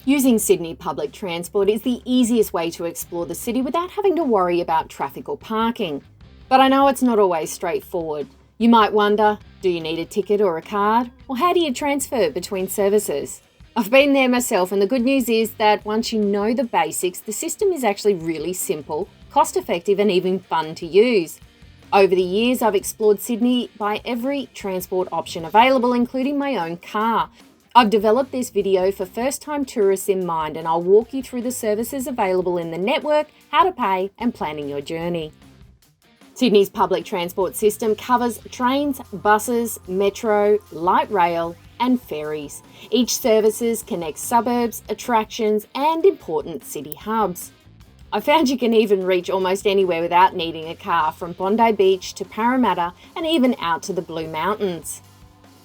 Using Sydney public transport is the easiest way to explore the city without having to worry about traffic or parking. But I know it's not always straightforward. You might wonder, do you need a ticket or a card? Or how do you transfer between services? I've been there myself, and the good news is that once you know the basics, the system is actually really simple, cost-effective and even fun to use. Over the years, I've explored Sydney by every transport option available, including my own car. I've developed this video for first-time tourists in mind, and I'll walk you through the services available in the network, how to pay, and planning your journey. Sydney's public transport system covers trains, buses, metro, light rail, and ferries. Each services connects suburbs, attractions, and important city hubs. I found you can even reach almost anywhere without needing a car, from Bondi Beach to Parramatta and even out to the Blue Mountains.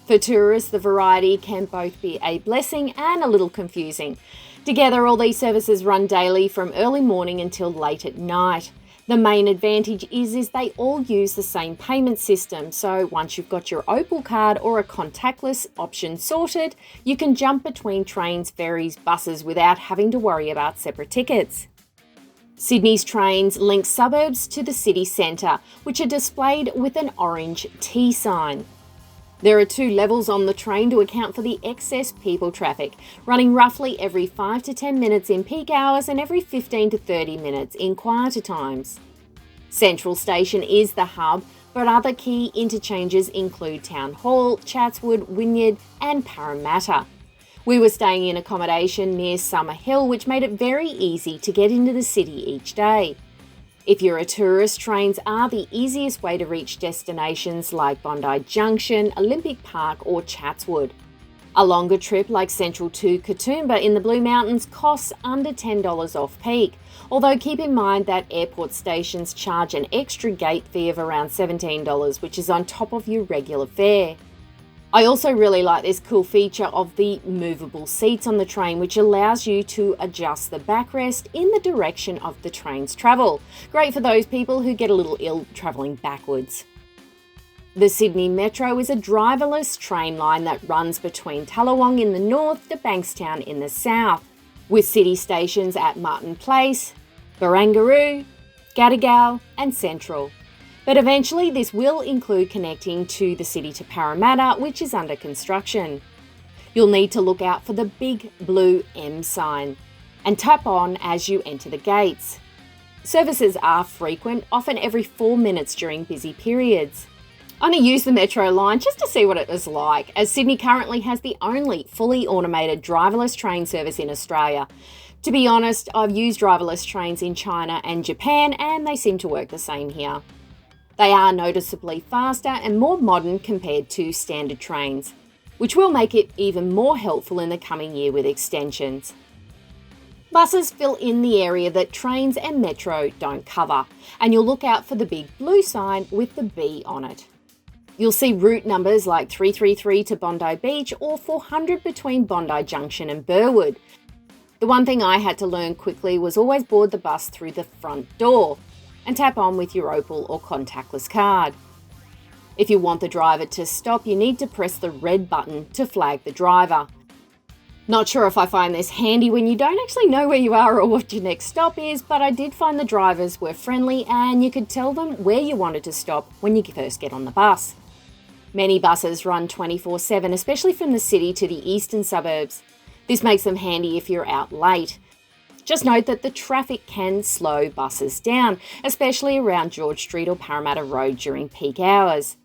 For tourists, the variety can both be a blessing and a little confusing. Together, all these services run daily from early morning until late at night. The main advantage is they all use the same payment system, so once you've got your Opal card or a contactless option sorted, you can jump between trains, ferries, buses without having to worry about separate tickets. Sydney's trains link suburbs to the city centre, which are displayed with an orange T sign. There are 2 levels on the train to account for the excess people traffic, running roughly every 5 to 10 minutes in peak hours and every 15 to 30 minutes in quieter times. Central Station is the hub, but other key interchanges include Town Hall, Chatswood, Wynyard and Parramatta. We were staying in accommodation near Summer Hill, which made it very easy to get into the city each day. If you're a tourist, trains are the easiest way to reach destinations like Bondi Junction, Olympic Park or Chatswood. A longer trip like Central to Katoomba in the Blue Mountains costs under $10 off peak, although keep in mind that airport stations charge an extra gate fee of around $17, which is on top of your regular fare. I also really like this cool feature of the movable seats on the train, which allows you to adjust the backrest in the direction of the train's travel. Great for those people who get a little ill travelling backwards. The Sydney Metro is a driverless train line that runs between Tallawong in the north to Bankstown in the south, with city stations at Martin Place, Barangaroo, Gadigal and Central. But eventually this will include connecting to the city to Parramatta, which is under construction. You'll need to look out for the big blue M sign and tap on as you enter the gates. Services are frequent, often every 4 minutes during busy periods. I'm going to use the Metro line just to see what it was like, as Sydney currently has the only fully automated driverless train service in Australia. To be honest, I've used driverless trains in China and Japan, and they seem to work the same here. They are noticeably faster and more modern compared to standard trains, which will make it even more helpful in the coming year with extensions. Buses fill in the area that trains and metro don't cover, and you'll look out for the big blue sign with the B on it. You'll see route numbers like 333 to Bondi Beach or 400 between Bondi Junction and Burwood. The one thing I had to learn quickly was always board the bus through the front door and tap on with your Opal or contactless card. If you want the driver to stop, you need to press the red button to flag the driver. Not sure if I find this handy when you don't actually know where you are or what your next stop is, but I did find the drivers were friendly and you could tell them where you wanted to stop when you first get on the bus. Many buses run 24/7, especially from the city to the eastern suburbs. This makes them handy if you're out late. Just note that the traffic can slow buses down, especially around George Street or Parramatta Road during peak hours.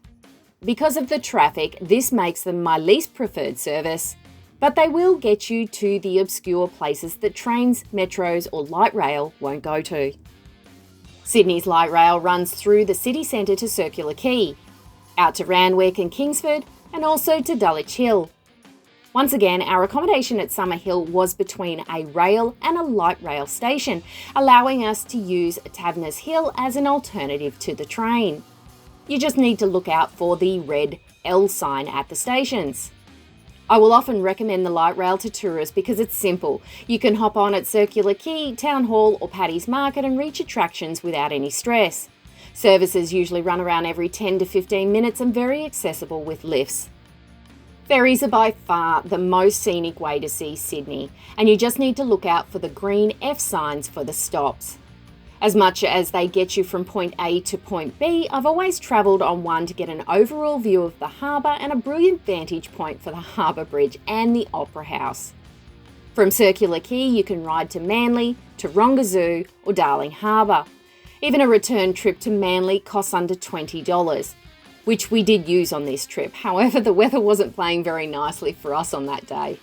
Because of the traffic, this makes them my least preferred service, but they will get you to the obscure places that trains, metros or light rail won't go to. Sydney's light rail runs through the city centre to Circular Quay, out to Randwick and Kingsford, and also to Dulwich Hill. Once again, our accommodation at Summer Hill was between a rail and a light rail station, allowing us to use Taverners Hill as an alternative to the train. You just need to look out for the red L sign at the stations. I will often recommend the light rail to tourists because it's simple. You can hop on at Circular Quay, Town Hall or Paddy's Market and reach attractions without any stress. Services usually run around every 10 to 15 minutes and very accessible with lifts. Ferries are by far the most scenic way to see Sydney, and you just need to look out for the green F signs for the stops. As much as they get you from point A to point B, I've always travelled on one to get an overall view of the harbour and a brilliant vantage point for the Harbour Bridge and the Opera House. From Circular Quay, you can ride to Manly, Taronga Zoo or Darling Harbour. Even a return trip to Manly costs under $20, which we did use on this trip. However, the weather wasn't playing very nicely for us on that day.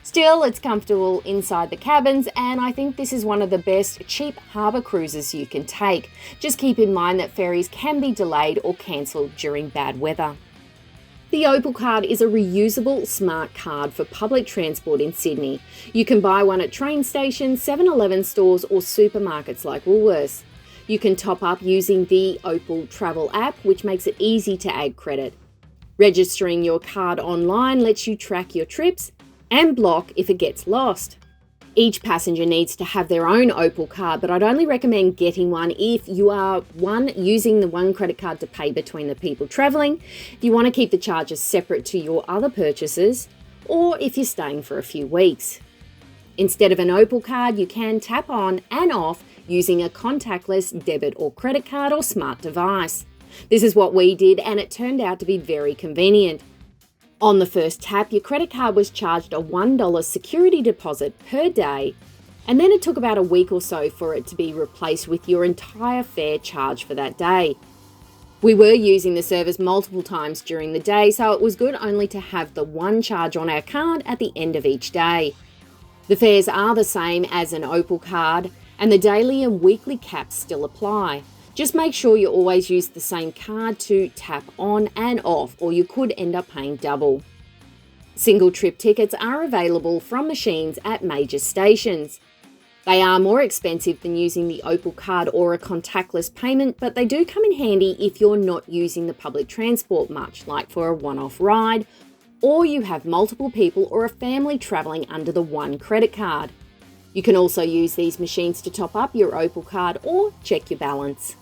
Still, it's comfortable inside the cabins, and I think this is one of the best cheap harbour cruises you can take. Just keep in mind that ferries can be delayed or cancelled during bad weather. The Opal Card is a reusable smart card for public transport in Sydney. You can buy one at train stations, 7-Eleven stores or supermarkets like Woolworths. You can top up using the Opal Travel App, which makes it easy to add credit. Registering your card online lets you track your trips and block if it gets lost. Each passenger needs to have their own Opal card, but I'd only recommend getting one if you are, one, using the one credit card to pay between the people travelling, if you want to keep the charges separate to your other purchases, or if you're staying for a few weeks. Instead of an Opal card, you can tap on and off using a contactless debit or credit card or smart device. This is what we did, and it turned out to be very convenient. On the first tap, your credit card was charged a $1 security deposit per day, and then it took about a week or so for it to be replaced with your entire fare charge for that day. We were using the service multiple times during the day, so it was good only to have the one charge on our card at the end of each day. The fares are the same as an Opal card, and the daily and weekly caps still apply. Just make sure you always use the same card to tap on and off, or you could end up paying double. Single trip tickets are available from machines at major stations. They are more expensive than using the Opal card or a contactless payment, but they do come in handy if you're not using the public transport much, like for a one-off ride, or you have multiple people or a family travelling under the one credit card. You can also use these machines to top up your Opal card or check your balance.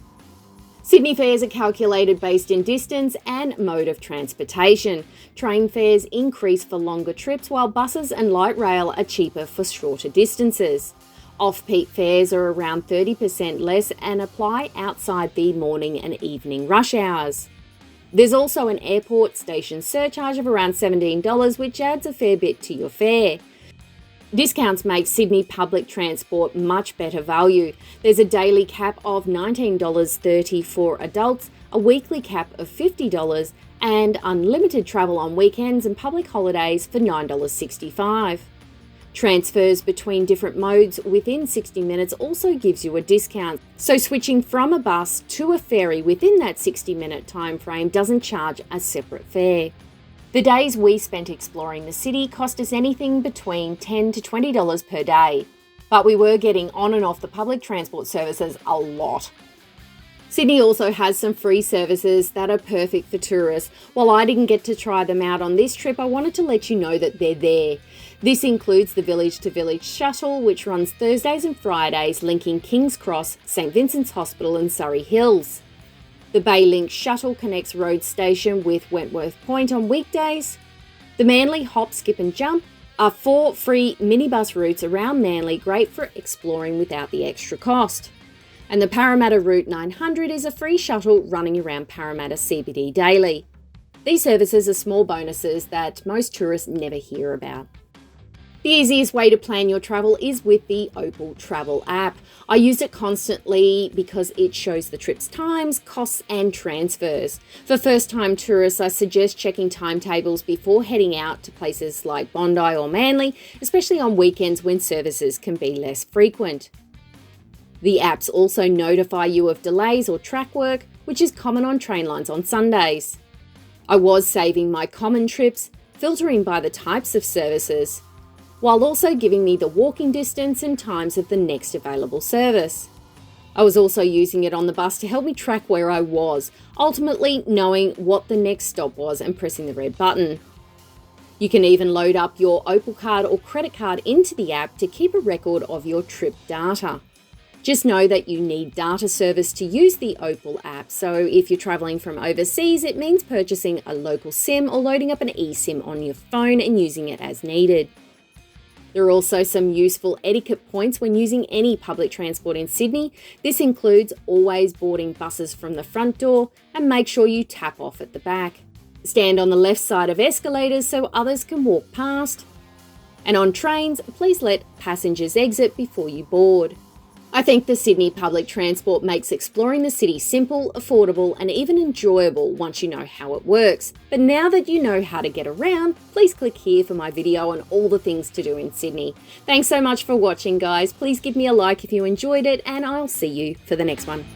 Sydney fares are calculated based in distance and mode of transportation. Train fares increase for longer trips, while buses and light rail are cheaper for shorter distances. Off-peak fares are around 30% less and apply outside the morning and evening rush hours. There's also an airport station surcharge of around $17, which adds a fair bit to your fare. Discounts make Sydney public transport much better value. There's a daily cap of $19.30 for adults, a weekly cap of $50, and unlimited travel on weekends and public holidays for $9.65. Transfers between different modes within 60 minutes also gives you a discount, so switching from a bus to a ferry within that 60-minute time frame doesn't charge a separate fare. The days we spent exploring the city cost us anything between $10 to $20 per day, but we were getting on and off the public transport services a lot. Sydney also has some free services that are perfect for tourists. While I didn't get to try them out on this trip, I wanted to let you know that they're there. This includes the Village to Village shuttle, which runs Thursdays and Fridays linking King's Cross, St Vincent's Hospital and Surrey Hills. The Baylink shuttle connects Road Station with Wentworth Point on weekdays. The Manly Hop, Skip and Jump are 4 free minibus routes around Manly, great for exploring without the extra cost. And the Parramatta Route 900 is a free shuttle running around Parramatta CBD daily. These services are small bonuses that most tourists never hear about. The easiest way to plan your travel is with the Opal Travel App. I use it constantly because it shows the trip's times, costs and transfers. For first-time tourists, I suggest checking timetables before heading out to places like Bondi or Manly, especially on weekends when services can be less frequent. The apps also notify you of delays or track work, which is common on train lines on Sundays. I was saving my common trips, filtering by the types of services, while also giving me the walking distance and times of the next available service. I was also using it on the bus to help me track where I was, ultimately knowing what the next stop was and pressing the red button. You can even load up your Opal card or credit card into the app to keep a record of your trip data. Just know that you need data service to use the Opal app, so if you're travelling from overseas, it means purchasing a local SIM or loading up an eSIM on your phone and using it as needed. There are also some useful etiquette points when using any public transport in Sydney. This includes always boarding buses from the front door and make sure you tap off at the back. Stand on the left side of escalators so others can walk past. And on trains, please let passengers exit before you board. I think the Sydney public transport makes exploring the city simple, affordable, and even enjoyable once you know how it works. But now that you know how to get around, please click here for my video on all the things to do in Sydney. Thanks so much for watching, guys. Please give me a like if you enjoyed it, and I'll see you for the next one.